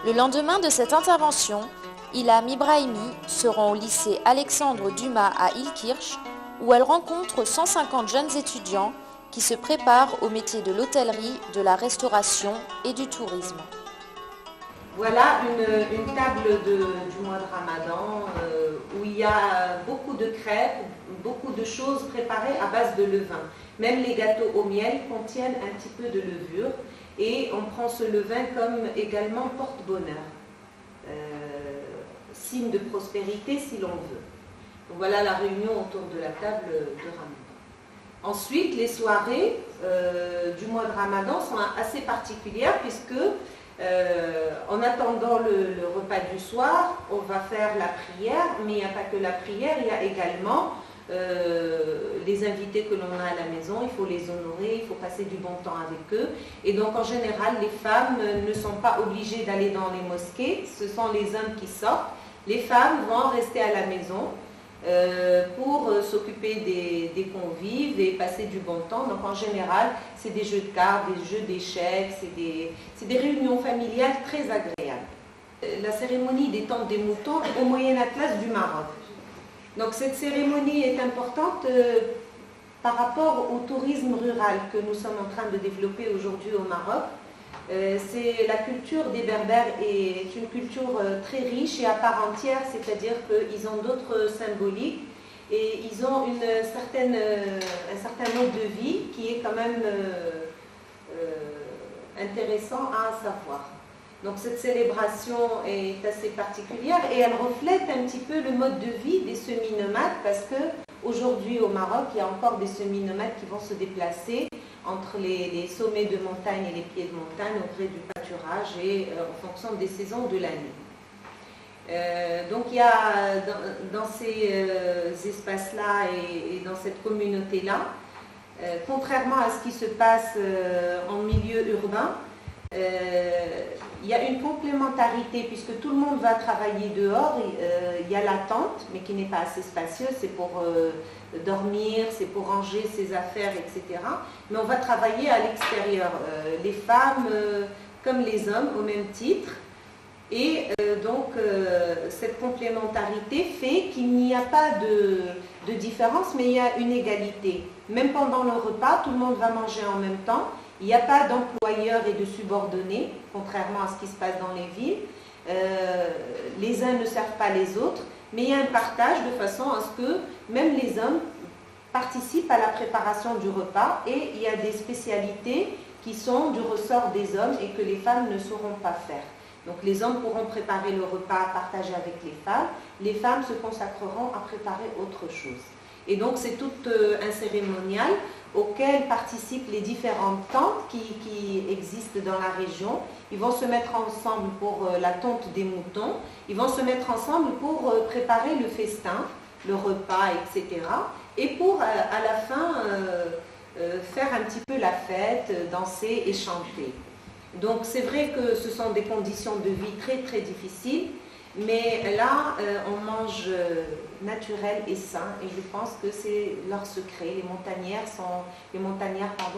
Le lendemain de cette intervention, Ilham Ibrahimi se rend au lycée Alexandre Dumas à Illkirch, où elle rencontre 150 jeunes étudiants qui se préparent au métier de l'hôtellerie, de la restauration et du tourisme. Voilà une table du mois de Ramadan où il y a beaucoup de crêpes, beaucoup de choses préparées à base de levain. Même les gâteaux au miel contiennent un petit peu de levure et on prend ce levain comme également porte-bonheur, signe de prospérité si l'on veut. Donc voilà la réunion autour de la table de Ramadan. Ensuite, les soirées du mois de Ramadan sont assez particulières puisque en attendant le repas du soir, on va faire la prière, mais il n'y a pas que la prière, il y a également les invités que l'on a à la maison, il faut les honorer, il faut passer du bon temps avec eux. Et donc en général, les femmes ne sont pas obligées d'aller dans les mosquées, ce sont les hommes qui sortent. Les femmes vont rester à la maison pour s'occuper des convives et passer du bon temps. Donc en général, c'est des jeux de cartes, des jeux d'échecs, c'est des réunions familiales très agréables. La cérémonie des tentes des moutons au Moyen Atlas du Maroc. Donc cette cérémonie est importante par rapport au tourisme rural que nous sommes en train de développer aujourd'hui au Maroc. C'est la culture des Berbères est une culture très riche et à part entière, c'est-à-dire qu'ils ont d'autres symboliques et ils ont un certain mode de vie qui est quand même intéressant à savoir. Donc cette célébration est assez particulière et elle reflète un petit peu le mode de vie des semi-nomades parce qu'aujourd'hui au Maroc, il y a encore des semi-nomades qui vont se déplacer entre les sommets de montagne et les pieds de montagne au gré du pâturage et en fonction des saisons de l'année. Donc il y a dans ces espaces-là et dans cette communauté-là, contrairement à ce qui se passe en milieu urbain, il y a une complémentarité puisque tout le monde va travailler dehors. Il y a la tente, mais qui n'est pas assez spacieuse, c'est pour dormir, c'est pour ranger ses affaires, etc. Mais on va travailler à l'extérieur, les femmes comme les hommes au même titre. Et donc cette complémentarité fait qu'il n'y a pas de différence, mais il y a une égalité. Même pendant le repas, tout le monde va manger en même temps. Il n'y a pas d'employeurs et de subordonnés, contrairement à ce qui se passe dans les villes. Les uns ne servent pas les autres, mais il y a un partage de façon à ce que même les hommes participent à la préparation du repas et il y a des spécialités qui sont du ressort des hommes et que les femmes ne sauront pas faire. Donc les hommes pourront préparer le repas partagé avec les femmes se consacreront à préparer autre chose. Et donc c'est tout un cérémonial auquel participent les différentes tentes qui existent dans la région. Ils vont se mettre ensemble pour la tente des moutons, ils vont se mettre ensemble pour préparer le festin, le repas, etc. Et pour à la fin faire un petit peu la fête, danser et chanter. Donc c'est vrai que ce sont des conditions de vie très très difficiles, mais là on mange naturel et sain et je pense que c'est leur secret. Les montagnères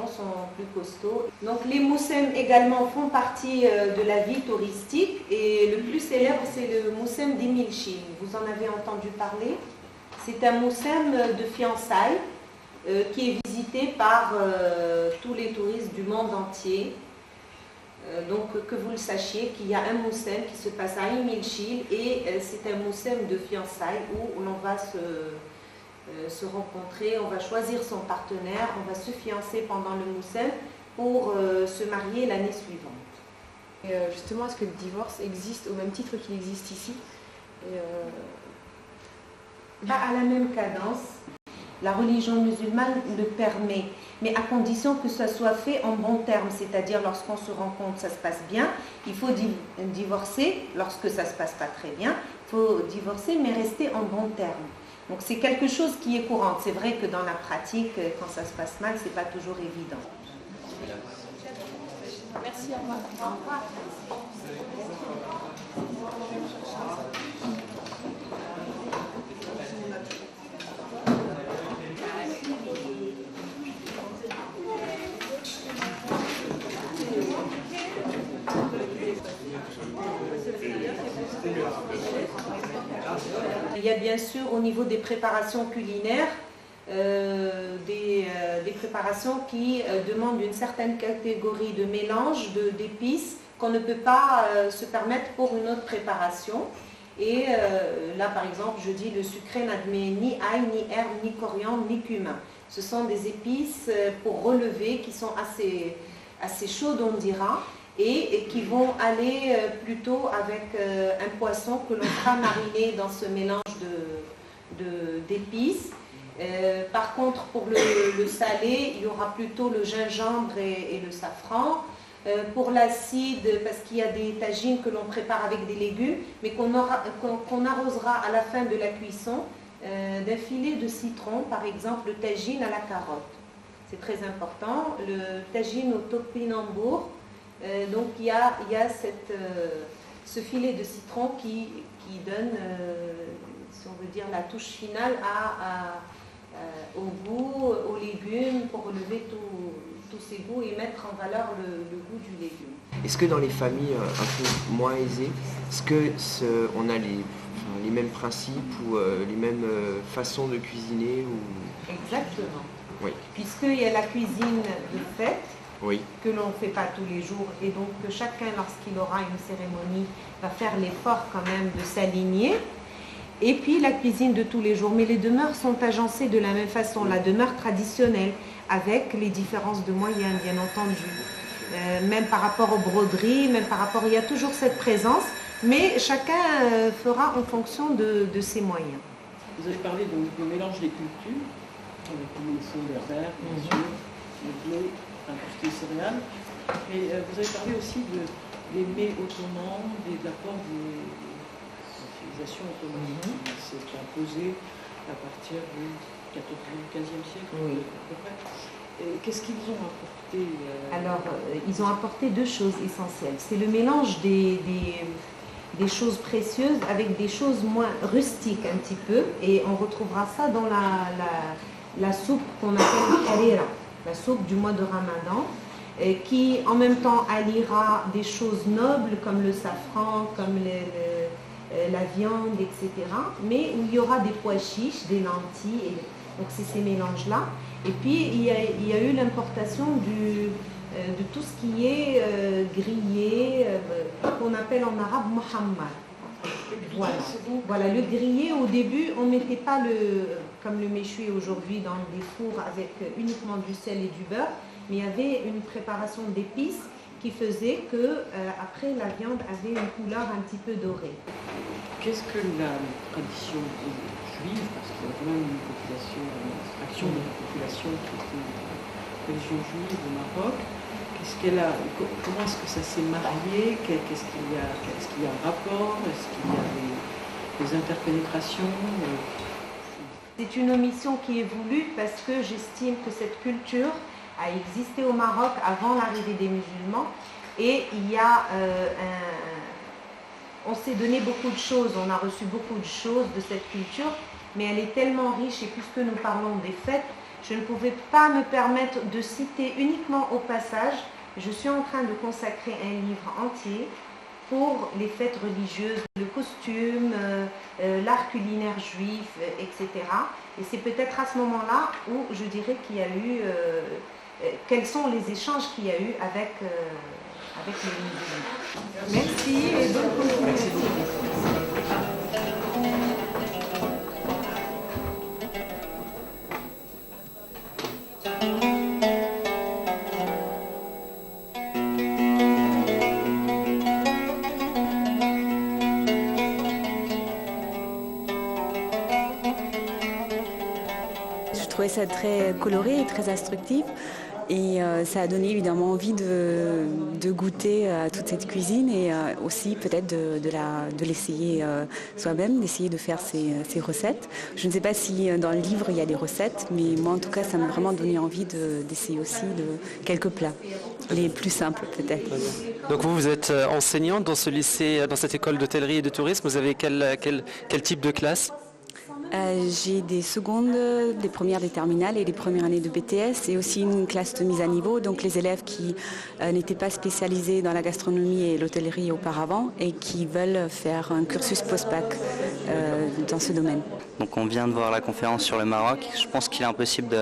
sont plus costauds. Donc les moussem également font partie de la vie touristique et le plus célèbre c'est le moussem d'Imilchil. Vous en avez entendu parler? C'est un moussem de fiançailles qui est visité par tous les touristes du monde entier. Donc que vous le sachiez qu'il y a un moussem qui se passe à Imilchil et c'est un moussem de fiançailles où l'on va se rencontrer, on va choisir son partenaire, on va se fiancer pendant le moussem pour se marier l'année suivante. Et justement, est-ce que le divorce existe au même titre qu'il existe ici Pas à la même cadence. La religion musulmane le permet, mais à condition que ça soit fait en bon terme, c'est-à-dire lorsqu'on se rencontre, ça se passe bien, il faut divorcer, lorsque ça ne se passe pas très bien, il faut divorcer, mais rester en bon terme. Donc c'est quelque chose qui est courant. C'est vrai que dans la pratique, quand ça se passe mal, ce n'est pas toujours évident. Merci, au revoir. Au revoir. Il y a bien sûr au niveau des préparations culinaires, des préparations qui demandent une certaine catégorie de mélange d'épices qu'on ne peut pas se permettre pour une autre préparation. Et là, par exemple, je dis le sucré n'admet ni ail, ni herbe, ni coriandre, ni cumin. Ce sont des épices pour relever qui sont assez chaudes, on dira, et qui vont aller plutôt avec un poisson que l'on fera mariner dans ce mélange d'épices. Par contre, pour le salé, il y aura plutôt le gingembre et le safran. Pour l'acide, parce qu'il y a des tagines que l'on prépare avec des légumes, mais qu'on arrosera à la fin de la cuisson d'un filet de citron, par exemple le tagine à la carotte. C'est très important. Le tagine au topinambour, donc il y a ce filet de citron qui donne, si on veut dire, la touche finale au goût, aux légumes, pour relever tous ces goûts et mettre en valeur le goût du légume. Est-ce que dans les familles un peu moins aisées, on a les mêmes principes ou les mêmes façons de cuisiner Exactement. Oui. Puisqu'il y a la cuisine de fête, oui, que l'on ne fait pas tous les jours, et donc que chacun, lorsqu'il aura une cérémonie, va faire l'effort quand même de s'aligner. Et puis la cuisine de tous les jours. Mais les demeures sont agencées de la même façon, la demeure traditionnelle, avec les différences de moyens, bien entendu. Même par rapport aux broderies, il y a toujours cette présence, mais chacun fera en fonction de ses moyens. Vous avez parlé donc du mélange des cultures, avec le fond berbère, bien sûr, le blé, tout ce qui est céréales. Et vous avez parlé aussi des mets ottomans, de l'apport des civilisations ottomanes qui s'est imposée à partir du 14e, 15e siècle, à peu près. Qu'est-ce qu'ils ont apporté Alors, ils ont apporté deux choses essentielles. C'est le mélange des choses précieuses avec des choses moins rustiques un petit peu. Et on retrouvera ça dans la soupe qu'on appelle harira, la soupe du mois de Ramadan, qui en même temps alliera des choses nobles comme le safran, comme la viande, etc. Mais où il y aura des pois chiches, des lentilles, donc c'est ces mélanges-là. Et puis il y a eu l'importation de tout ce qui est grillé, qu'on appelle en arabe muhammad. Voilà, le grillé, au début, on ne mettait pas comme le méchoui aujourd'hui dans des fours avec uniquement du sel et du beurre, mais il y avait une préparation d'épices qui faisait que après la viande avait une couleur un petit peu dorée. Qu'est-ce que la tradition juive, parce qu'il y a quand même une population, une fraction de la population qui est une religion juive au Maroc, comment est-ce que ça s'est marié, est-ce qu'il y a un rapport, est-ce qu'il y a des interpénétrations? C'est une omission qui est voulue parce que j'estime que cette culture a existé au Maroc avant l'arrivée des musulmans et on s'est donné beaucoup de choses, on a reçu beaucoup de choses de cette culture, mais elle est tellement riche et puisque nous parlons des fêtes, je ne pouvais pas me permettre de citer uniquement au passage. Je suis en train de consacrer un livre entier pour les fêtes religieuses, le costume, l'art culinaire juif, etc. Et c'est peut-être à ce moment-là où je dirais qu'il y a eu, quels sont les échanges qu'il y a eu avec les musulmans. Merci et bonne continuation. Je trouvais ça très coloré et très instructif. Et ça a donné évidemment envie de goûter à toute cette cuisine et aussi peut-être de l'essayer soi-même, d'essayer de faire ces recettes. Je ne sais pas si dans le livre il y a des recettes, mais moi en tout cas ça m'a vraiment donné envie d'essayer aussi quelques plats, les plus simples peut-être. Donc vous êtes enseignante dans ce lycée, dans cette école d'hôtellerie et de tourisme. Vous avez quel type de classe ? J'ai des secondes, des premières, des terminales et des premières années de BTS et aussi une classe de mise à niveau, donc les élèves qui n'étaient pas spécialisés dans la gastronomie et l'hôtellerie auparavant et qui veulent faire un cursus post-bac dans ce domaine. Donc on vient de voir la conférence sur le Maroc. Je pense qu'il est impossible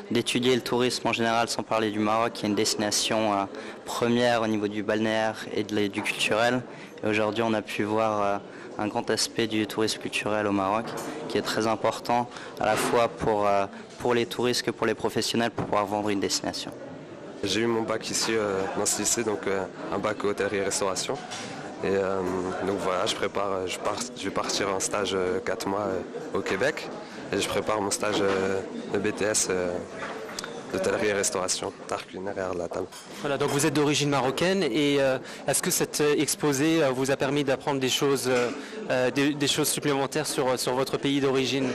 d'étudier le tourisme en général sans parler du Maroc, qui est une destination première au niveau du balnéaire et du culturel. Et aujourd'hui on a pu voir un grand aspect du tourisme culturel au Maroc, qui est très important à la fois pour les touristes que pour les professionnels pour pouvoir vendre une destination. J'ai eu mon bac ici dans ce lycée, donc un bac hôtellerie et restauration. Et donc voilà, je vais partir en stage 4 mois au Québec et je prépare mon stage de BTS d'hôtellerie et restauration, art culinaire et art de la table. Voilà, donc vous êtes d'origine marocaine et est-ce que cet exposé vous a permis d'apprendre des choses supplémentaires sur votre pays d'origine?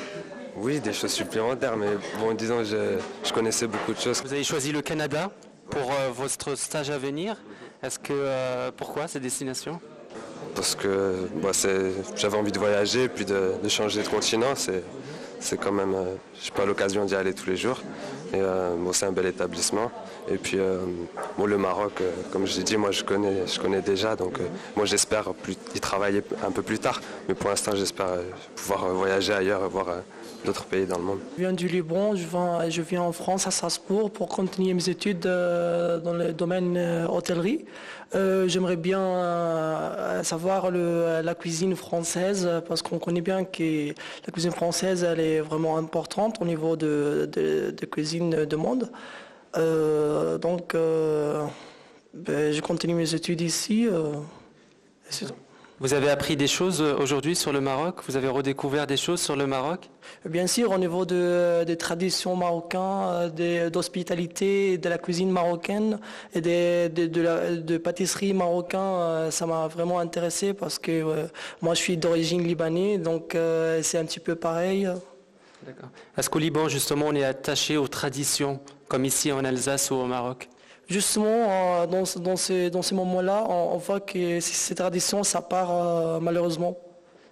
Oui, des choses supplémentaires, mais bon, disons, je connaissais beaucoup de choses. Vous avez choisi le Canada pour votre stage à venir. Pourquoi cette destination? Parce que j'avais envie de voyager et puis de changer de continent. C'est quand même, je n'ai pas l'occasion d'y aller tous les jours. Et c'est un bel établissement. Et puis le Maroc, comme je l'ai dit, moi je connais déjà. Donc moi j'espère y travailler un peu plus tard. Mais pour l'instant j'espère pouvoir voyager ailleurs et voir d'autres pays dans le monde. Je viens du Liban, je viens en France à Strasbourg pour continuer mes études dans le domaine hôtellerie. J'aimerais bien savoir la cuisine française parce qu'on connaît bien que la cuisine française elle est vraiment importante au niveau de cuisine de monde. Donc je continue mes études ici. C'est tout. Vous avez appris des choses aujourd'hui sur le Maroc? Vous avez redécouvert des choses sur le Maroc? Bien sûr, au niveau des traditions marocaines, d'hospitalité, de la cuisine marocaine et de pâtisserie marocaine, ça m'a vraiment intéressé parce que moi je suis d'origine libanaise, donc c'est un petit peu pareil. D'accord. Est-ce qu'au Liban, justement, on est attaché aux traditions, comme ici en Alsace ou au Maroc? Justement, dans ces moments-là, on voit que ces traditions, ça part malheureusement.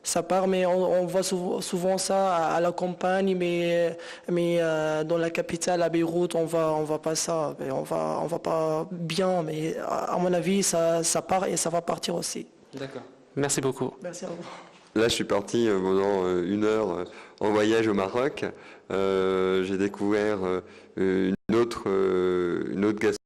Ça part, mais on voit souvent ça à la campagne, mais dans la capitale, à Beyrouth, on voit pas ça. On va pas bien, mais à mon avis, ça part et ça va partir aussi. D'accord. Merci beaucoup. Merci à vous. Là, je suis parti pendant 1 heure en voyage au Maroc. J'ai découvert une autre gastronomie.